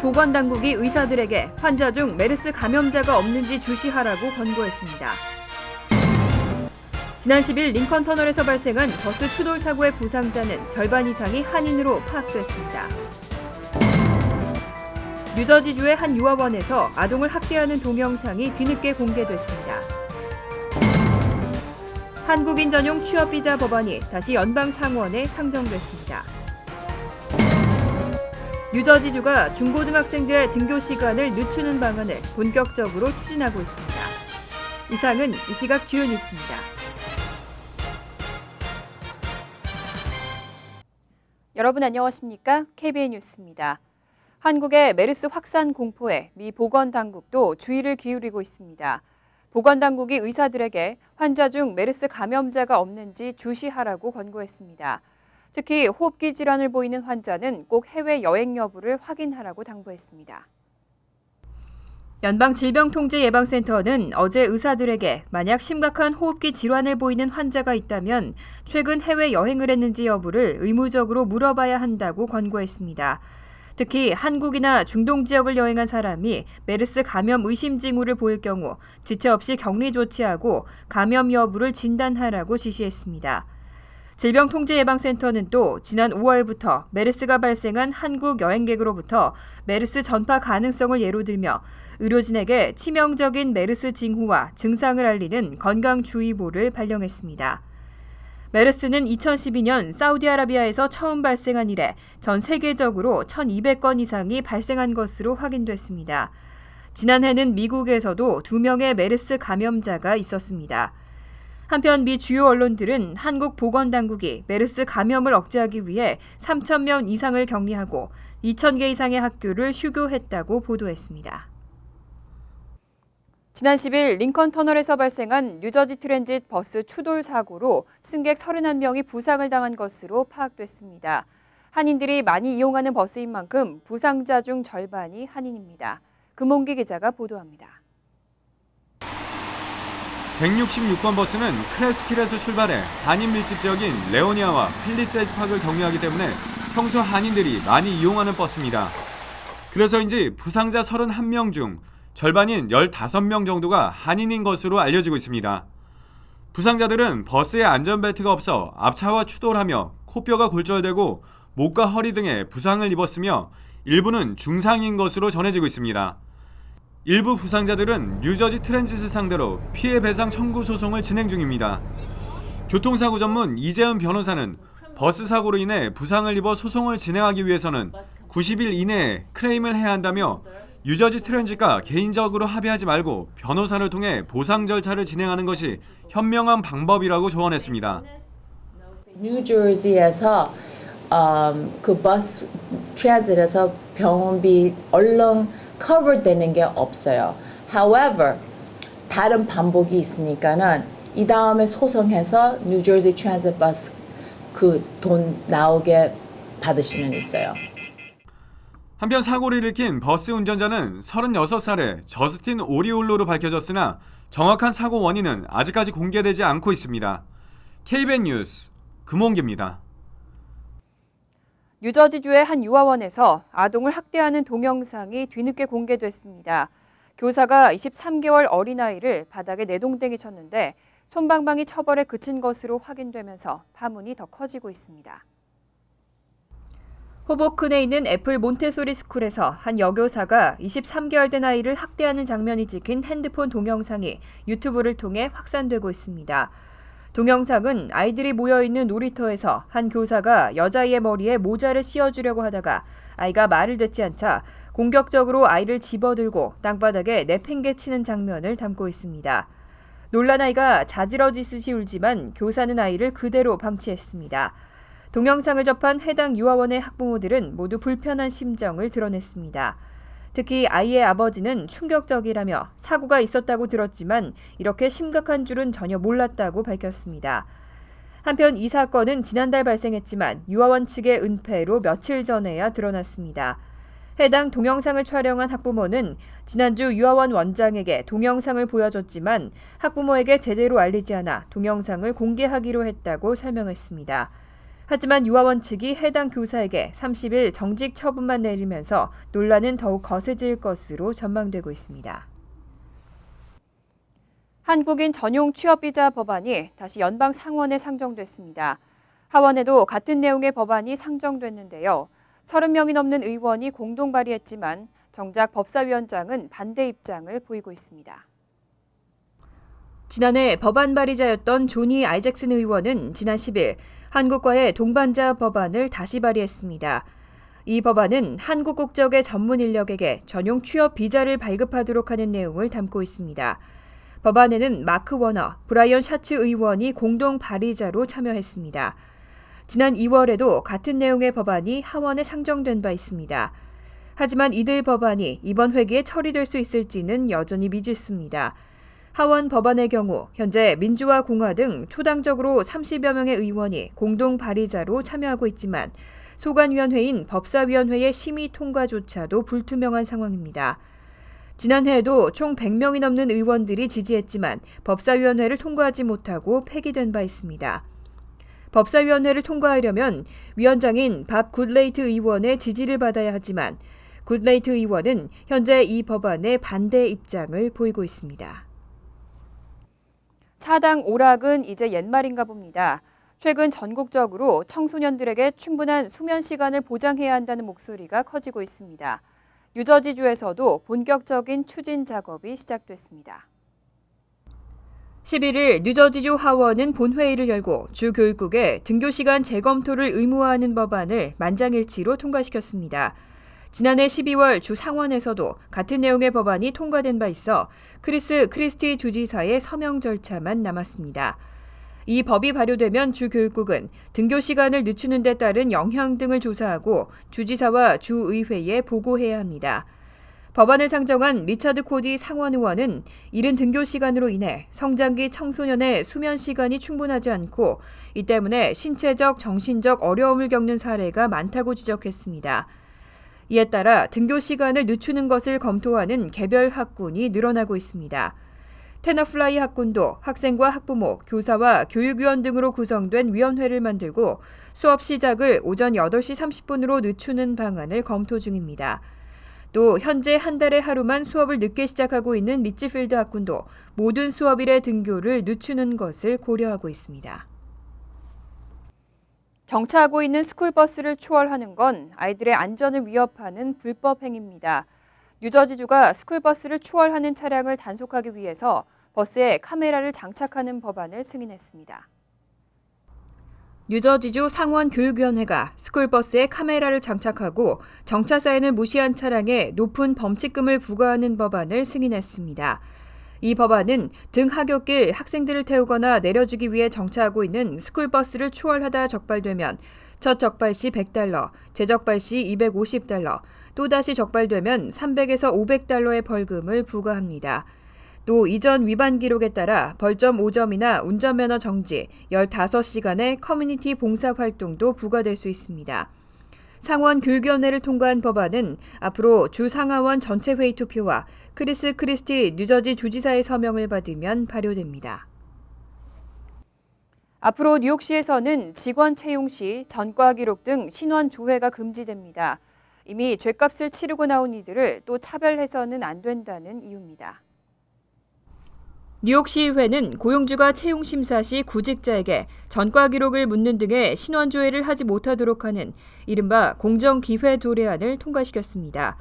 보건당국이 의사들에게 환자 중 메르스 감염자가 없는지 주시하라고 권고했습니다. 지난 10일 링컨 터널에서 발생한 버스 추돌 사고의 부상자는 절반 이상이 한인으로 파악됐습니다. 뉴저지주의 한 유아원에서 아동을 학대하는 동영상이 뒤늦게 공개됐습니다. 한국인 전용 취업비자 법안이 다시 연방상원에 상정됐습니다. 뉴저지주가 중고등학생들의 등교 시간을 늦추는 방안을 본격적으로 추진하고 있습니다. 이상은 이 시각 주요 뉴스입니다. 여러분 안녕하십니까? KBN 뉴스입니다. 한국의 메르스 확산 공포에 미 보건당국도 주의를 기울이고 있습니다. 보건당국이 의사들에게 환자 중 메르스 감염자가 없는지 주시하라고 권고했습니다. 특히 호흡기 질환을 보이는 환자는 꼭 해외 여행 여부를 확인하라고 당부했습니다. 연방질병통제예방센터는 어제 의사들에게 만약 심각한 호흡기 질환을 보이는 환자가 있다면 최근 해외 여행을 했는지 여부를 의무적으로 물어봐야 한다고 권고했습니다. 특히 한국이나 중동 지역을 여행한 사람이 메르스 감염 의심 징후를 보일 경우 지체 없이 격리 조치하고 감염 여부를 진단하라고 지시했습니다. 질병통제예방센터는 또 지난 5월부터 메르스가 발생한 한국 여행객으로부터 메르스 전파 가능성을 예로 들며 의료진에게 치명적인 메르스 징후와 증상을 알리는 건강주의보를 발령했습니다. 메르스는 2012년 사우디아라비아에서 처음 발생한 이래 전 세계적으로 1,200건 이상이 발생한 것으로 확인됐습니다. 지난해는 미국에서도 2명의 메르스 감염자가 있었습니다. 한편 미 주요 언론들은 한국 보건당국이 메르스 감염을 억제하기 위해 3,000명 이상을 격리하고 2,000개 이상의 학교를 휴교했다고 보도했습니다. 지난 10일 링컨 터널에서 발생한 뉴저지 트랜짓 버스 추돌 사고로 승객 31명이 부상을 당한 것으로 파악됐습니다. 한인들이 많이 이용하는 버스인 만큼 부상자 중 절반이 한인입니다. 금홍기 기자가 보도합니다. 166번 버스는 크레스킬에서 출발해 한인 밀집 지역인 레오니아와 팰리세이드 파크를 경유하기 때문에 평소 한인들이 많이 이용하는 버스입니다. 그래서인지 부상자 31명 중 절반인 15명 정도가 한인인 것으로 알려지고 있습니다. 부상자들은 버스에 안전벨트가 없어 앞차와 추돌하며 코뼈가 골절되고 목과 허리 등에 부상을 입었으며 일부는 중상인 것으로 전해지고 있습니다. 일부 부상자들은 뉴저지 트랜짓을 상대로 피해 배상 청구 소송을 진행 중입니다. 교통사고 전문 이재은 변호사는 버스 사고로 인해 부상을 입어 소송을 진행하기 위해서는 90일 이내에 클레임을 해야 한다며 뉴저지 트랜짓과 개인적으로 합의하지 말고 변호사를 통해 보상 절차를 진행하는 것이 현명한 방법이라고 조언했습니다. 뉴저지에서 그 버스 트랜짓에서 병원비 얼른 cover 되는 게 없어요. However, 다른 방법이 있으니까는 이 다음에 소송해서 뉴저지 트랜짓 버스 그 돈 나오게 받으시는 있어요. 한편 사고를 일으킨 버스 운전자는 36살의 저스틴 오리올로로 밝혀졌으나 정확한 사고 원인은 아직까지 공개되지 않고 있습니다. KBN 뉴스 금홍기입니다. 뉴저지주의 한 유아원에서 아동을 학대하는 동영상이 뒤늦게 공개됐습니다. 교사가 23개월 어린아이를 바닥에 내동댕이 쳤는데 솜방망이 처벌에 그친 것으로 확인되면서 파문이 더 커지고 있습니다. 호보큰에 있는 애플 몬테소리 스쿨에서 한 여교사가 23개월 된 아이를 학대하는 장면이 찍힌 핸드폰 동영상이 유튜브를 통해 확산되고 있습니다. 동영상은 아이들이 모여있는 놀이터에서 한 교사가 여자아이의 머리에 모자를 씌워주려고 하다가 아이가 말을 듣지 않자 공격적으로 아이를 집어들고 땅바닥에 내팽개치는 장면을 담고 있습니다. 놀란 아이가 자지러지듯이 울지만 교사는 아이를 그대로 방치했습니다. 동영상을 접한 해당 유아원의 학부모들은 모두 불편한 심정을 드러냈습니다. 특히 아이의 아버지는 충격적이라며 사고가 있었다고 들었지만 이렇게 심각한 줄은 전혀 몰랐다고 밝혔습니다. 한편 이 사건은 지난달 발생했지만 유아원 측의 은폐로 며칠 전에야 드러났습니다. 해당 동영상을 촬영한 학부모는 지난주 유아원 원장에게 동영상을 보여줬지만 학부모에게 제대로 알리지 않아 동영상을 공개하기로 했다고 설명했습니다. 하지만 유아원 측이 해당 교사에게 30일 정직 처분만 내리면서 논란은 더욱 거세질 것으로 전망되고 있습니다. 한국인 전용 취업비자 법안이 다시 연방 상원에 상정됐습니다. 하원에도 같은 내용의 법안이 상정됐는데요. 30명이 넘는 의원이 공동 발의했지만 정작 법사위원장은 반대 입장을 보이고 있습니다. 지난해 법안 발의자였던 조니 아이잭슨 의원은 지난 10일 한국과의 동반자 법안을 다시 발의했습니다. 이 법안은 한국 국적의 전문 인력에게 전용 취업 비자를 발급하도록 하는 내용을 담고 있습니다. 법안에는 마크 워너, 브라이언 샤츠 의원이 공동 발의자로 참여했습니다. 지난 2월에도 같은 내용의 법안이 하원에 상정된 바 있습니다. 하지만 이들 법안이 이번 회기에 처리될 수 있을지는 여전히 미지수입니다. 하원 법안의 경우 현재 민주와 공화 등 초당적으로 30여 명의 의원이 공동 발의자로 참여하고 있지만 소관위원회인 법사위원회의 심의 통과조차도 불투명한 상황입니다. 지난해에도 총 100명이 넘는 의원들이 지지했지만 법사위원회를 통과하지 못하고 폐기된 바 있습니다. 법사위원회를 통과하려면 위원장인 밥 굿레이트 의원의 지지를 받아야 하지만 굿레이트 의원은 현재 이 법안에 반대 입장을 보이고 있습니다. 사당 오락은 이제 옛말인가 봅니다. 최근 전국적으로 청소년들에게 충분한 수면 시간을 보장해야 한다는 목소리가 커지고 있습니다. 뉴저지주에서도 본격적인 추진 작업이 시작됐습니다. 11일 뉴저지주 하원은 본회의를 열고 주 교육국에 등교시간 재검토를 의무화하는 법안을 만장일치로 통과시켰습니다. 지난해 12월 주 상원에서도 같은 내용의 법안이 통과된 바 있어 크리스 크리스티 주지사의 서명 절차만 남았습니다. 이 법이 발효되면 주 교육국은 등교 시간을 늦추는 데 따른 영향 등을 조사하고 주지사와 주의회에 보고해야 합니다. 법안을 상정한 리차드 코디 상원 의원은 이른 등교 시간으로 인해 성장기 청소년의 수면 시간이 충분하지 않고 이 때문에 신체적, 정신적 어려움을 겪는 사례가 많다고 지적했습니다. 이에 따라 등교 시간을 늦추는 것을 검토하는 개별 학군이 늘어나고 있습니다. 테너플라이 학군도 학생과 학부모, 교사와 교육위원 등으로 구성된 위원회를 만들고 수업 시작을 오전 8시 30분으로 늦추는 방안을 검토 중입니다. 또 현재 한 달에 하루만 수업을 늦게 시작하고 있는 리치필드 학군도 모든 수업일의 등교를 늦추는 것을 고려하고 있습니다. 정차하고 있는 스쿨버스를 추월하는 건 아이들의 안전을 위협하는 불법 행위입니다. 뉴저지주가 스쿨버스를 추월하는 차량을 단속하기 위해서 버스에 카메라를 장착하는 법안을 승인했습니다. 뉴저지주 상원교육위원회가 스쿨버스에 카메라를 장착하고 정차 사인을 무시한 차량에 높은 범칙금을 부과하는 법안을 승인했습니다. 이 법안은 등 하굣길 학생들을 태우거나 내려주기 위해 정차하고 있는 스쿨버스를 추월하다 적발되면 첫 적발 시 $100, 재적발 시 $250, 또다시 적발되면 $300에서 $500의 벌금을 부과합니다. 또 이전 위반 기록에 따라 벌점 5점이나 운전면허 정지, 15시간의 커뮤니티 봉사활동도 부과될 수 있습니다. 상원 교육위원회를 통과한 법안은 앞으로 주 상하원 전체 회의 투표와 크리스 크리스티 뉴저지 주지사의 서명을 받으면 발효됩니다. 앞으로 뉴욕시에서는 직원 채용 시 전과 기록 등 신원 조회가 금지됩니다. 이미 죗값을 치르고 나온 이들을 또 차별해서는 안 된다는 이유입니다. 뉴욕시의회는 고용주가 채용심사 시 구직자에게 전과 기록을 묻는 등의 신원조회를 하지 못하도록 하는 이른바 공정기회 조례안을 통과시켰습니다.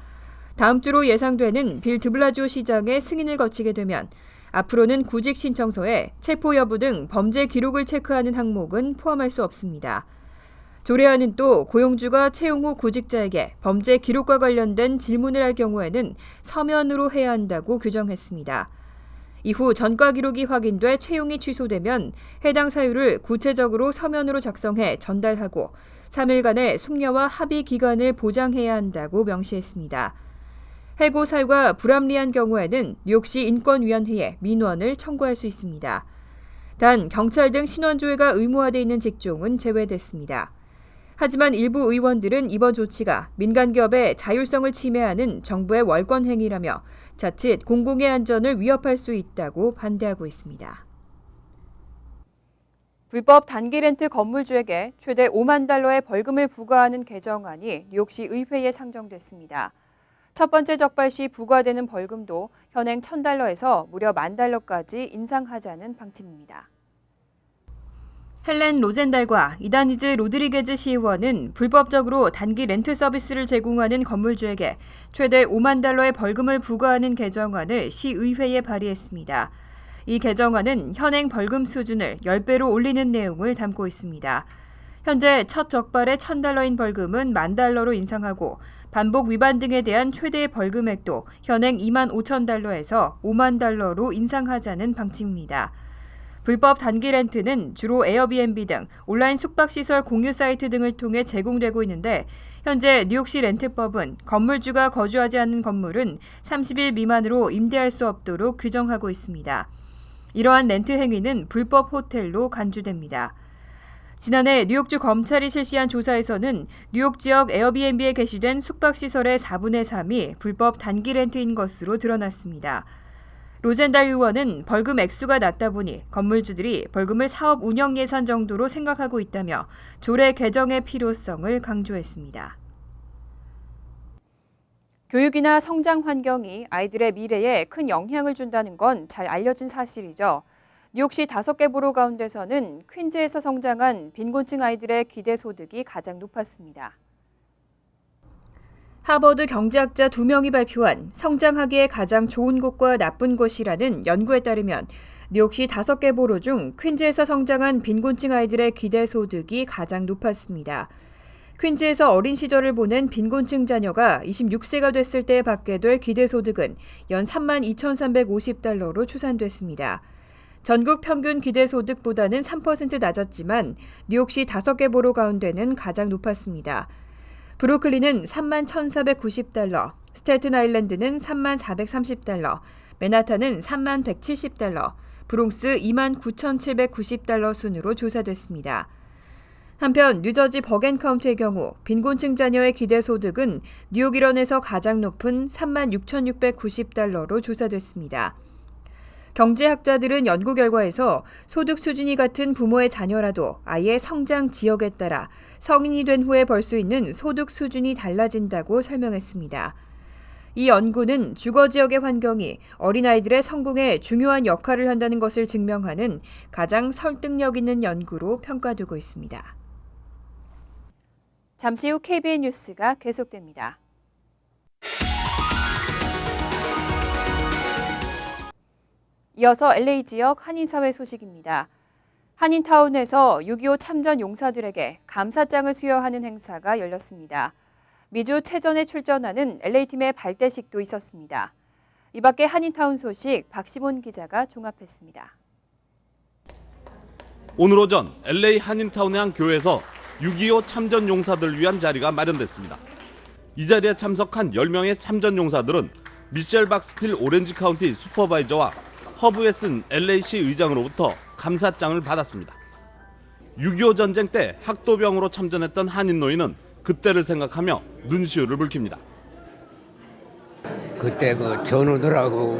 다음 주로 예상되는 빌 드블라지오 시장의 승인을 거치게 되면 앞으로는 구직 신청서에 체포 여부 등 범죄 기록을 체크하는 항목은 포함할 수 없습니다. 조례안은 또 고용주가 채용 후 구직자에게 범죄 기록과 관련된 질문을 할 경우에는 서면으로 해야 한다고 규정했습니다. 이후 전과 기록이 확인돼 채용이 취소되면 해당 사유를 구체적으로 서면으로 작성해 전달하고 3일간의 숙려와 합의 기간을 보장해야 한다고 명시했습니다. 해고 사유가 불합리한 경우에는 뉴욕시 인권위원회에 민원을 청구할 수 있습니다. 단 경찰 등 신원조회가 의무화돼 있는 직종은 제외됐습니다. 하지만 일부 의원들은 이번 조치가 민간기업의 자율성을 침해하는 정부의 월권 행위라며 자칫 공공의 안전을 위협할 수 있다고 반대하고 있습니다. 불법 단기 렌트 건물주에게 최대 5만 달러의 벌금을 부과하는 개정안이 뉴욕시 의회에 상정됐습니다. 첫 번째 적발 시 부과되는 벌금도 현행 1,000달러에서 무려 10,000달러까지 인상하자는 방침입니다. 헬렌 로젠달과 이다니즈 로드리게즈 시의원은 불법적으로 단기 렌트 서비스를 제공하는 건물주에게 최대 5만 달러의 벌금을 부과하는 개정안을 시의회에 발의했습니다. 이 개정안은 현행 벌금 수준을 10배로 올리는 내용을 담고 있습니다. 현재 첫 적발의 1,000달러인 벌금은 10,000달러로 인상하고 반복 위반 등에 대한 최대 벌금액도 현행 25,000달러에서 5만 달러로 인상하자는 방침입니다. 불법 단기 렌트는 주로 에어비앤비 등 온라인 숙박시설 공유 사이트 등을 통해 제공되고 있는데 현재 뉴욕시 렌트법은 건물주가 거주하지 않는 건물은 30일 미만으로 임대할 수 없도록 규정하고 있습니다. 이러한 렌트 행위는 불법 호텔로 간주됩니다. 지난해 뉴욕주 검찰이 실시한 조사에서는 뉴욕 지역 에어비앤비에 게시된 숙박시설의 4분의 3이 불법 단기 렌트인 것으로 드러났습니다. 로젠달 의원은 벌금 액수가 낮다 보니 건물주들이 벌금을 사업 운영 예산 정도로 생각하고 있다며 조례 개정의 필요성을 강조했습니다. 교육이나 성장 환경이 아이들의 미래에 큰 영향을 준다는 건 잘 알려진 사실이죠. 뉴욕시 5개 보로 가운데서는 퀸즈에서 성장한 빈곤층 아이들의 기대 소득이 가장 높았습니다. 하버드 경제학자 2명이 발표한 성장하기에 가장 좋은 곳과 나쁜 곳이라는 연구에 따르면 뉴욕시 5개 보로 중 퀸즈에서 성장한 빈곤층 아이들의 기대 소득이 가장 높았습니다. 퀸즈에서 어린 시절을 보낸 빈곤층 자녀가 26세가 됐을 때 받게 될 기대 소득은 연 32,350달러로 추산됐습니다. 전국 평균 기대 소득보다는 3% 낮았지만 뉴욕시 5개 보로 가운데는 가장 높았습니다. 브루클린은 31,490달러, 스테튼 아일랜드는 34,430달러, 맨하탄은 31,170달러, 브롱스 29,790달러 순으로 조사됐습니다. 한편 뉴저지 버겐 카운티의 경우 빈곤층 자녀의 기대 소득은 뉴욕 일원에서 가장 높은 36,690달러로 조사됐습니다. 경제학자들은 연구 결과에서 소득 수준이 같은 부모의 자녀라도 아이의 성장 지역에 따라 성인이 된 후에 벌 수 있는 소득 수준이 달라진다고 설명했습니다. 이 연구는 주거 지역의 환경이 어린아이들의 성공에 중요한 역할을 한다는 것을 증명하는 가장 설득력 있는 연구로 평가되고 있습니다. 잠시 후 KBN 뉴스가 계속됩니다. 이어서 LA 지역 한인사회 소식입니다. 한인타운에서 6.25 참전 용사들에게 감사장을 수여하는 행사가 열렸습니다. 미주 체전에 출전하는 LA팀의 발대식도 있었습니다. 이 밖에 한인타운 소식 박시몬 기자가 종합했습니다. 오늘 오전 LA 한인타운의 한 교회에서 6.25 참전 용사들을 위한 자리가 마련됐습니다. 이 자리에 참석한 10명의 참전 용사들은 미셸 박스틸 오렌지 카운티 슈퍼바이저와 허브 웨슨 LA시 의장으로부터 감사장을 받았습니다. 6.25 전쟁 때 학도병으로 참전했던 한인 노인은 그때를 생각하며 눈시울을 붉힙니다. 그때 그 전우들하고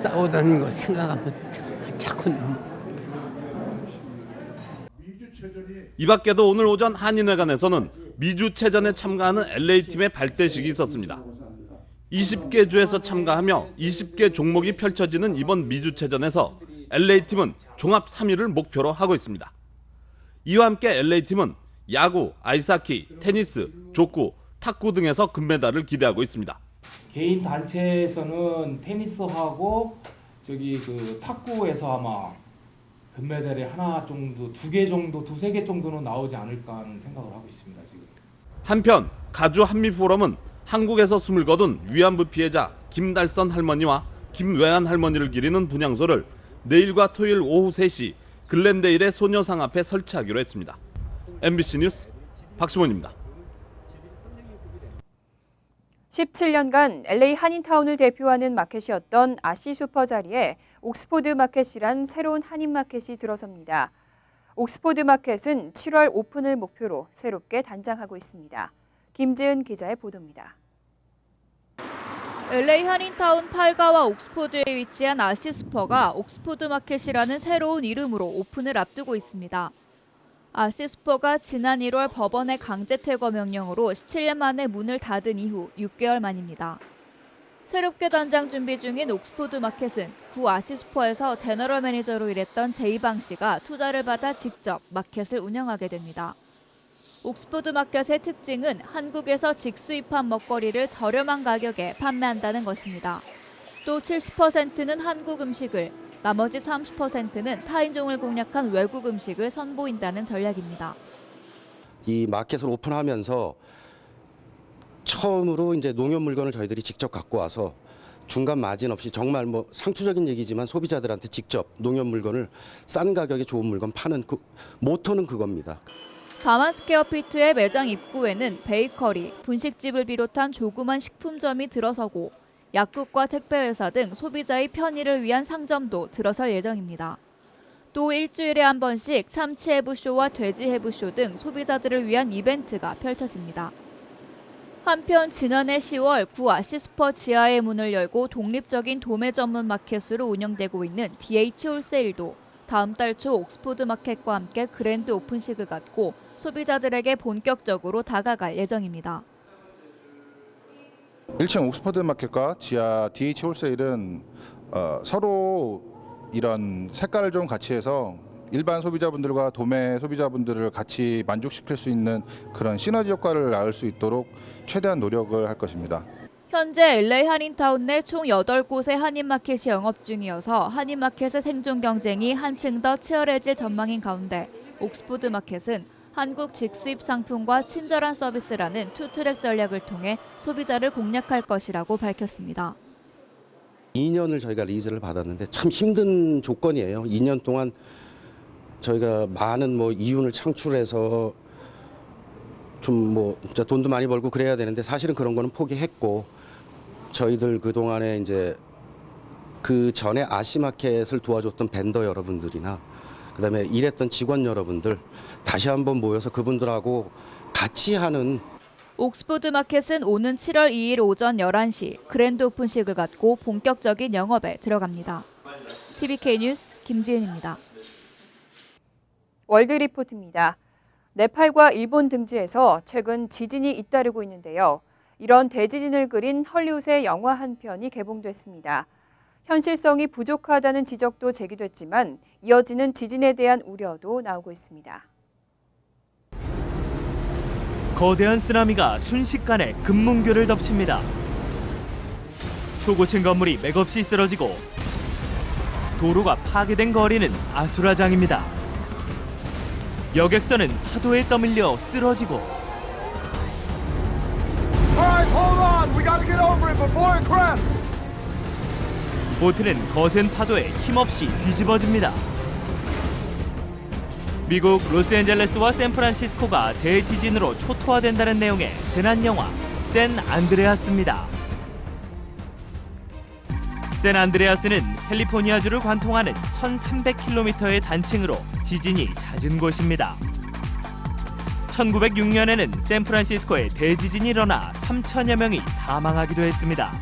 싸우던 거 생각하면 자꾸 이 밖에도 오늘 오전 한인회관에서는 미주체전에 참가하는 LA팀의 발대식이 있었습니다. 20개 주에서 참가하며 20개 종목이 펼쳐지는 이번 미주체전에서 LA팀은 종합 3위를 목표로 하고 있습니다. 이와 함께 LA팀은 야구, 아이스하키, 테니스, 족구, 탁구 등에서 금메달을 기대하고 있습니다. 개인 단체에서는 테니스하고 탁구에서 아마 금메달이 하나 정도, 두세 개 정도는 나오지 않을까 하는 생각을 하고 있습니다, 지금. 한편 가주 한미포럼은 한국에서 숨을 거둔 위안부 피해자 김달선 할머니와 김외환 할머니를 기리는 분향소를 내일과 토요일 오후 3시 글렌데일의 소녀상 앞에 설치하기로 했습니다. MBC 뉴스 박시몬입니다. 17년간 LA 한인타운을 대표하는 마켓이었던 아시 슈퍼 자리에 옥스포드 마켓이란 새로운 한인 마켓이 들어섭니다. 옥스포드 마켓은 7월 오픈을 목표로 새롭게 단장하고 있습니다. 김지은 기자의 보도입니다. LA 한인타운 8가와 옥스포드에 위치한 아시슈퍼가 옥스포드 마켓이라는 새로운 이름으로 오픈을 앞두고 있습니다. 아시슈퍼가 지난 1월 법원의 강제 퇴거 명령으로 17년 만에 문을 닫은 이후 6개월 만입니다. 새롭게 단장 준비 중인 옥스포드 마켓은 구 아시슈퍼에서 제너럴 매니저로 일했던 제이방 씨가 투자를 받아 직접 마켓을 운영하게 됩니다. 옥스포드 마켓의 특징은 한국에서 직수입한 먹거리를 저렴한 가격에 판매한다는 것입니다. 또 70%는 한국 음식을, 나머지 30%는 타인종을 공략한 외국 음식을 선보인다는 전략입니다. 이 마켓을 오픈하면서 처음으로 이제 농협 물건을 저희들이 직접 갖고 와서 중간 마진 없이 정말 뭐 상투적인 얘기지만 소비자들한테 직접 농협 물건을 싼 가격에 좋은 물건 파는 그 모토는 그겁니다. 4만 스퀘어피트의 매장 입구에는 베이커리, 분식집을 비롯한 조그만 식품점이 들어서고 약국과 택배회사 등 소비자의 편의를 위한 상점도 들어설 예정입니다. 또 일주일에 한 번씩 참치 해부쇼와 돼지 해부쇼 등 소비자들을 위한 이벤트가 펼쳐집니다. 한편 지난해 10월 구 아시슈퍼 지하의 문을 열고 독립적인 도매 전문 마켓으로 운영되고 있는 DH 홀세일도 다음 달 초 옥스포드 마켓과 함께 그랜드 오픈식을 갖고 소비자들에게 본격적으로 다가갈 예정입니다. 1층 옥스퍼드 마켓과 지하 DH 홀세일은 서로 이런 색깔을 좀 같이 해서 일반 소비자분들과 도매 소비자분들을 같이 만족시킬 수 있는 그런 시너지 효과를 낳을 수 있도록 최대한 노력을 할 것입니다. 현재 LA 한인타운 내 총 8곳의 한인마켓이 영업 중이어서 한인마켓의 생존 경쟁이 한층 더 치열해질 전망인 가운데 옥스포드 마켓은 한국 직수입 상품과 친절한 서비스라는 투트랙 전략을 통해 소비자를 공략할 것이라고 밝혔습니다. 2년을 저희가 리즈를 받았는데 참 힘든 조건이에요. 2년 동안 저희가 많은 뭐 이윤을 창출해서 좀 진짜 돈도 많이 벌고 그래야 되는데 사실은 그런 거는 포기했고 저희들 그동안에 이제 그 전에 아시마켓을 도와줬던 벤더 여러분들이나 그다음에 일했던 직원 여러분들 다시 한번 모여서 그분들하고 같이 하는 옥스포드 마켓은 오는 7월 2일 오전 11시 그랜드 오픈식을 갖고 본격적인 영업에 들어갑니다. TVK 뉴스 김지은입니다. 월드 리포트입니다. 네팔과 일본 등지에서 최근 지진이 잇따르고 있는데요. 이런 대지진을 그린 헐리우드의 영화 한 편이 개봉됐습니다. 현실성이 부족하다는 지적도 제기됐지만 이어지는 지진에 대한 우려도 나오고 있습니다. 거대한 쓰나미가 순식간에 금문교를 덮칩니다. 초고층 건물이 맥없이 쓰러지고 도로가 파괴된 거리는 아수라장입니다. 여객선은 파도에 떠밀려 쓰러지고 보트는 거센 파도에 힘없이 뒤집어집니다. 미국 로스앤젤레스와 샌프란시스코가 대지진으로 초토화된다는 내용의 재난 영화 샌 안드레아스입니다. 샌 안드레아스는 캘리포니아주를 관통하는 1,300km의 단층으로 지진이 잦은 곳입니다. 1906년에는 샌프란시스코에 대지진이 일어나 3천여 명이 사망하기도 했습니다.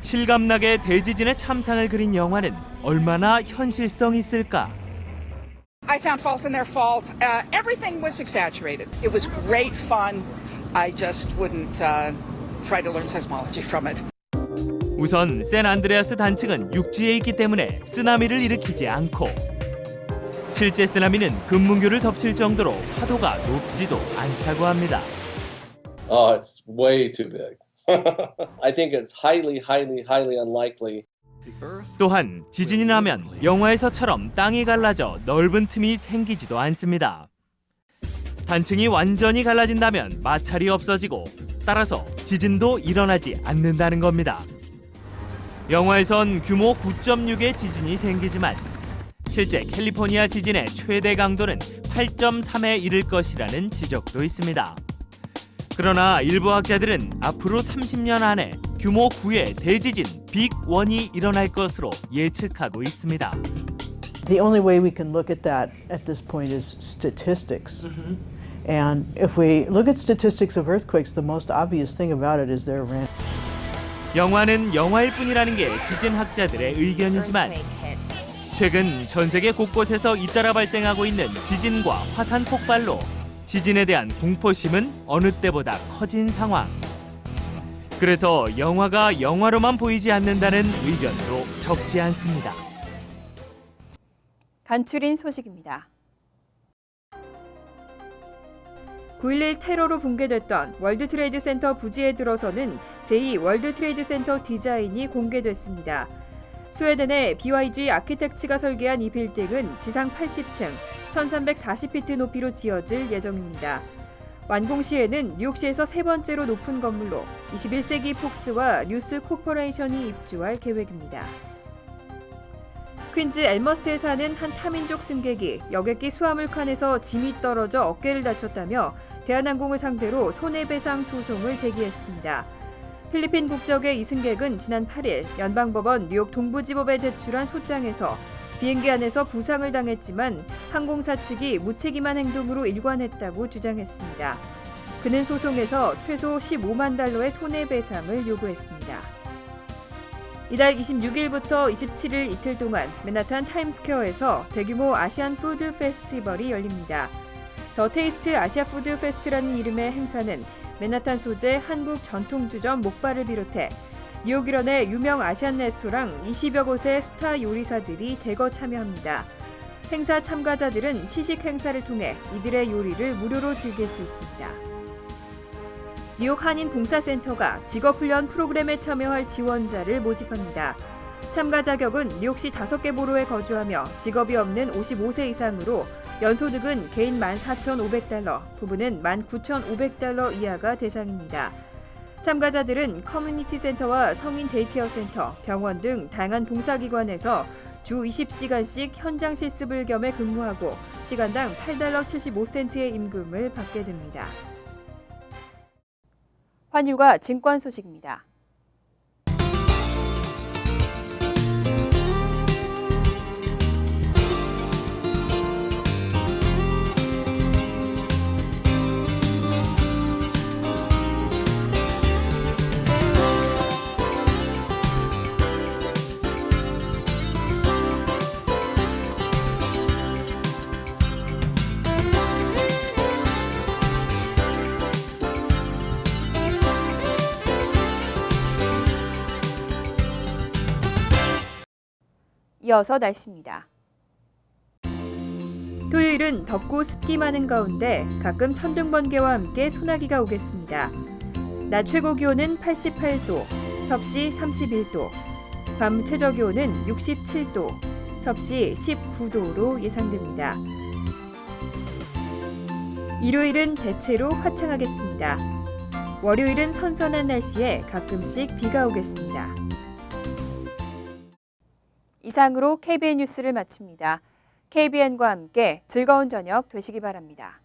실감나게 대지진의 참상을 그린 영화는 얼마나 현실성 있을까? I found fault in their fault. Everything was exaggerated. It was great fun. I just wouldn't try to learn seismology from it. 우선 샌 안드레아스 단층은 육지에 있기 때문에 쓰나미를 일으키지 않고 실제 쓰나미는 금문교를 덮칠 정도로 파도가 높지도 않다고 합니다. It's way too big. I think it's highly unlikely. 또한 지진이 나면 영화에서처럼 땅이 갈라져 넓은 틈이 생기지도 않습니다. 단층이 완전히 갈라진다면 마찰이 없어지고 따라서 지진도 일어나지 않는다는 겁니다. 영화에선 규모 9.6의 지진이 생기지만 실제 캘리포니아 지진의 최대 강도는 8.3에 이를 것이라는 지적도 있습니다. 그러나 일부 학자들은 앞으로 30년 안에 규모 9의 대지진 빅1이 일어날 것으로 예측하고 있습니다. The only way we can look at that at this point is statistics. And if we look at statistics of earthquakes, the most obvious thing about it is they're random. 영화는 영화일 뿐이라는 게 지진학자들의 의견이지만 최근 전 세계 곳곳에서 잇따라 발생하고 있는 지진과 화산 폭발로 지진에 대한 공포심은 어느 때보다 커진 상황. 그래서 영화가 영화로만 보이지 않는다는 의견도 적지 않습니다. 간추린 소식입니다. 9.11 테러로 붕괴됐던 월드트레이드센터 부지에 들어서는 제2 월드트레이드센터 디자인이 공개됐습니다. 스웨덴의 BYG 아키텍츠가 설계한 이 빌딩은 지상 80층, 1340피트 높이로 지어질 예정입니다. 완공 시에는 뉴욕시에서 세 번째로 높은 건물로 21세기 폭스와 뉴스 코퍼레이션이 입주할 계획입니다. 퀸즈 엘머스트에 사는 한 타민족 승객이 여객기 수화물칸에서 짐이 떨어져 어깨를 다쳤다며 대한항공을 상대로 손해배상 소송을 제기했습니다. 필리핀 국적의 이 승객은 지난 8일 연방법원 뉴욕 동부지법에 제출한 소장에서 비행기 안에서 부상을 당했지만 항공사 측이 무책임한 행동으로 일관했다고 주장했습니다. 그는 소송에서 최소 15만 달러의 손해배상을 요구했습니다. 이달 26일부터 27일 이틀 동안 맨하탄 타임스퀘어에서 대규모 아시안 푸드 페스티벌이 열립니다. 더 테이스트 아시아 푸드 페스트라는 이름의 행사는 맨하탄 소재 한국 전통주점 목발을 비롯해 뉴욕 일원의 유명 아시안 레스토랑 20여 곳의 스타 요리사들이 대거 참여합니다. 행사 참가자들은 시식 행사를 통해 이들의 요리를 무료로 즐길 수 있습니다. 뉴욕 한인 봉사센터가 직업훈련 프로그램에 참여할 지원자를 모집합니다. 참가 자격은 뉴욕시 5개 보로에 거주하며 직업이 없는 55세 이상으로 연소득은 개인 14,500달러, 부부는 19,500달러 이하가 대상입니다. 참가자들은 커뮤니티 센터와 성인 데이케어 센터, 병원 등 다양한 봉사기관에서 주 20시간씩 현장 실습을 겸해 근무하고 시간당 $8 75센트의 임금을 받게 됩니다. 환율과 증권 소식입니다. 이어서 날씨입니다. 토요일은 덥고 습기 많은 가운데 가끔 천둥 번개와 함께 소나기가 오겠습니다. 낮 최고 기온은 88도, 섭씨 31도, 밤 최저 기온은 67도, 섭씨 19도로 예상됩니다. 일요일은 대체로 화창하겠습니다. 월요일은 선선한 날씨에 가끔씩 비가 오겠습니다. 이상으로 KBN 뉴스를 마칩니다. KBN과 함께 즐거운 저녁 되시기 바랍니다.